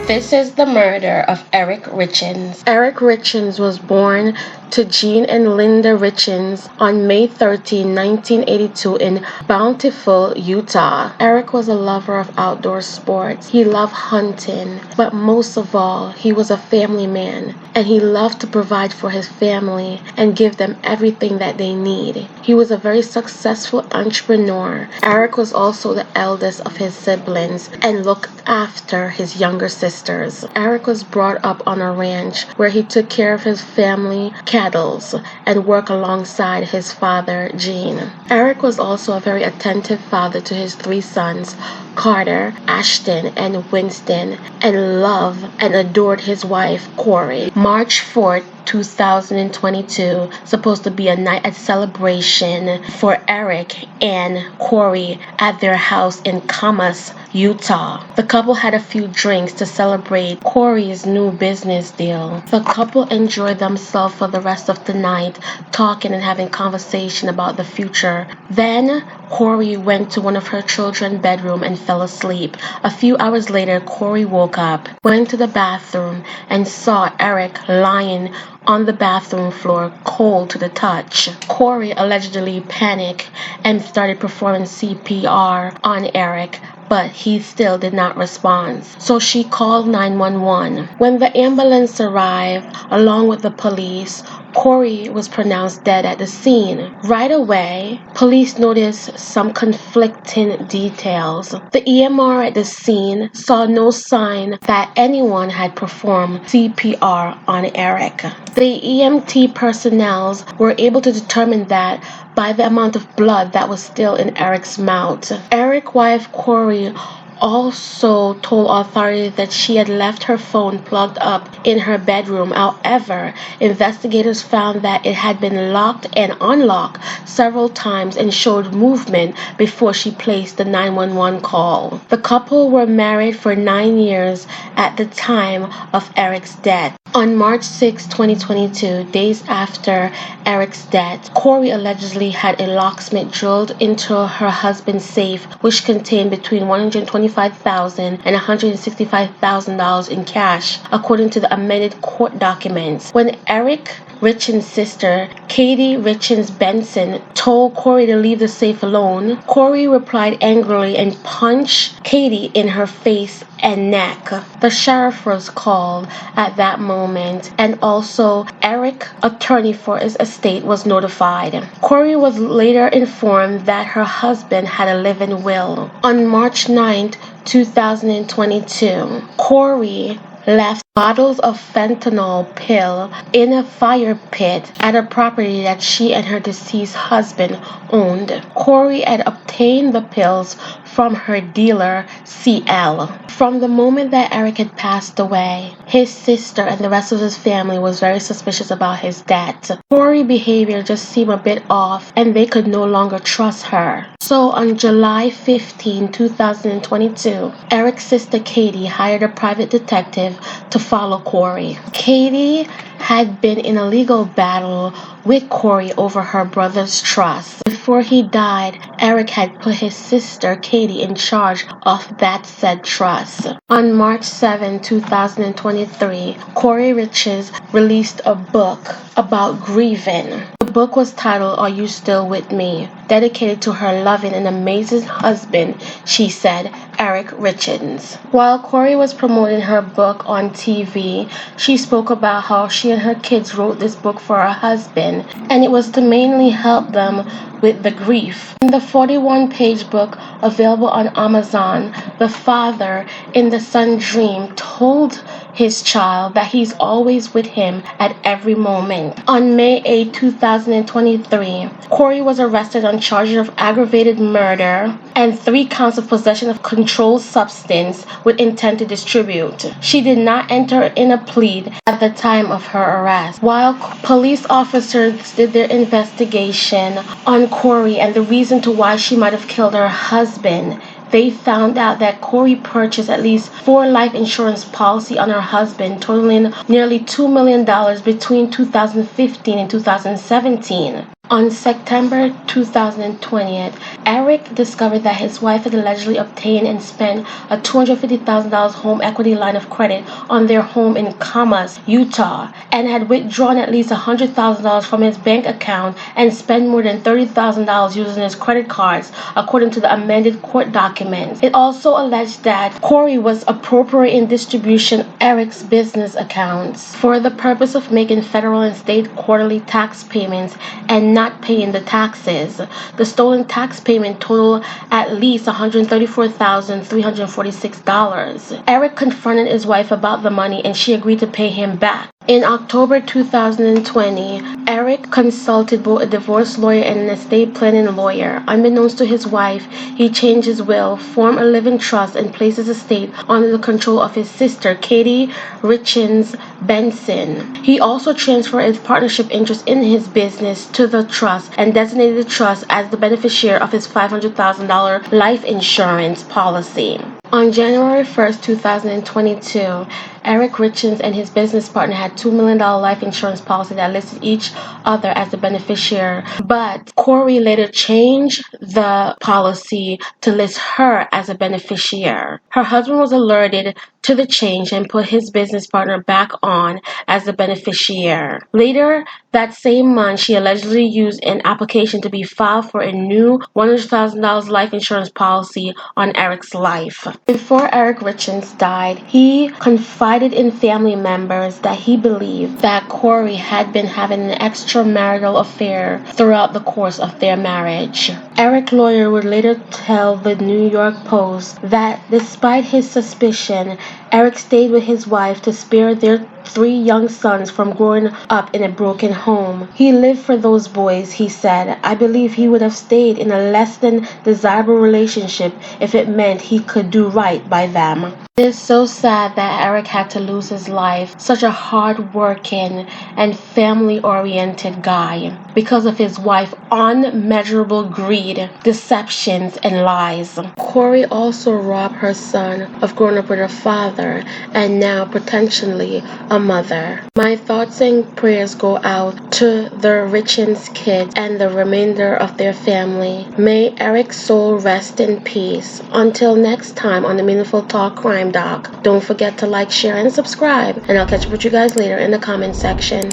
This is the murder of Eric Richins. Eric Richins was born to Jean and Linda Richins on May 13, 1982 in Bountiful, Utah. Eric was a lover of outdoor sports. He loved hunting, but most of all, he was a family man, and he loved to provide for his family and give them everything that they need. He was a very successful entrepreneur. Eric was also the eldest of his siblings and looked after his younger sisters. Eric was brought up on a ranch where he took care of his family cattle and worked alongside his father, Gene. Eric was also a very attentive father to his three sons, Carter, Ashton, and Winston, and loved and adored his wife, Kouri. March 4th, 2022, supposed to be a night of celebration for Eric and Kouri at their house in Kamas, Utah. The couple had a few drinks to celebrate Kouri's new business deal. The couple enjoyed themselves for the rest of the night, talking and having conversation about the future. Then Kouri went to one of her children's bedroom and fell asleep. A few hours later, Kouri woke up, went to the bathroom, and saw Eric lying on the bathroom floor, cold to the touch. Kouri allegedly panicked and started performing CPR on Eric, but he still did not respond. So she called 911. When the ambulance arrived, along with the police, Kouri was pronounced dead at the scene. Right away, police noticed some conflicting details. The EMR at the scene saw no sign that anyone had performed CPR on Eric. The EMT personnel were able to determine that by the amount of blood that was still in Eric's mouth. Eric's wife, Kouri, also told authorities that she had left her phone plugged up in her bedroom. However, investigators found that it had been locked and unlocked several times and showed movement before she placed the 911 call. The couple were married for 9 years at the time of Eric's death. On March 6, 2022, days after Eric's death, Kouri allegedly had a locksmith drilled into her husband's safe, which contained between $125,000 and $165,000 in cash, according to the amended court documents. When Eric Richins' sister, Kouri Richins Benson, told Kouri to leave the safe alone, Kouri replied angrily and punched Katie in her face and neck. The sheriff was called at that moment, and also Eric's attorney for his estate was notified. Kouri was later informed that her husband had a live-in will. On March 9th, 2022, Kouri left bottles of fentanyl pill in a fire pit at a property that she and her deceased husband owned. Kouri had obtained the pills from her dealer, CL. From the moment that Eric had passed away, his sister and the rest of his family was very suspicious about his death. Kouri's behavior just seemed a bit off, and they could no longer trust her. So on July 15, 2022, Eric's sister Katie hired a private detective to follow Kouri. Katie had been in a legal battle with Kouri over her brother's trust. Before he died, Eric had put his sister Katie in charge of that said trust. On March 7, 2023, Kouri Richins released a book about grieving. The book was titled Are You Still With Me? Dedicated to her loving and amazing husband, she said, Eric Richins. While Kouri was promoting her book on TV, she spoke about how she and her kids wrote this book for her husband, and it was to mainly help them with the grief. In the 41-page book available on Amazon, the father in the son dream told his child that he's always with him at every moment. On May 8, 2023, Kouri was arrested on charges of aggravated murder and 3 counts of possession of controlled substance with intent to distribute. She did not enter in a plea at the time of her arrest. While police officers did their investigation on Kouri and the reason to why she might have killed her husband, they found out that Kouri purchased at least 4 life insurance policies on her husband, totaling nearly $2 million between 2015 and 2017. On September 2020, Eric discovered that his wife had allegedly obtained and spent a $250,000 home equity line of credit on their home in Commerce, Utah, and had withdrawn at least $100,000 from his bank account and spent more than $30,000 using his credit cards, according to the amended court documents. It also alleged that Kouri was appropriating distribution Eric's business accounts for the purpose of making federal and state quarterly tax payments and not paying the taxes. The stolen tax payment totaled at least $134,346. Eric confronted his wife about the money and she agreed to pay him back. In October 2020, Eric consulted both a divorce lawyer and an estate planning lawyer. Unbeknownst to his wife, he changed his will, formed a living trust, and placed his estate under the control of his sister, Kouri Richins Benson. He also transferred his partnership interest in his business to the trust and designated the trust as the beneficiary of his $500,000 life insurance policy. On January 1st, 2022, Eric Richins and his business partner had $2 million life insurance policy that listed each other as the beneficiary, but Kouri later changed the policy to list her as a beneficiary. Her husband was alerted to the change and put his business partner back on as the beneficiary. Later that same month, she allegedly used an application to be filed for a new $100,000 life insurance policy on Eric's life. Before Eric Richins died, he confided in family members that he believed that Kouri had been having an extramarital affair throughout the course of their marriage. Eric's lawyer would later tell the New York Post that despite his suspicion, Eric stayed with his wife to spare their 3 young sons from growing up in a broken home. He lived for those boys, he said. I believe he would have stayed in a less than desirable relationship if it meant he could do right by them. It is so sad that Eric had to lose his life, such a hard-working and family-oriented guy, because of his wife's unmeasurable greed, deceptions, and lies. Kouri also robbed her son of growing up with a father and now potentially a mother. My thoughts and prayers go out to the Richins kids and the remainder of their family. May Eric's soul rest in peace. Until next time on the Meaningful Talk Crime Doc, don't forget to like, share, and subscribe, and I'll catch up with you guys later in the comment section.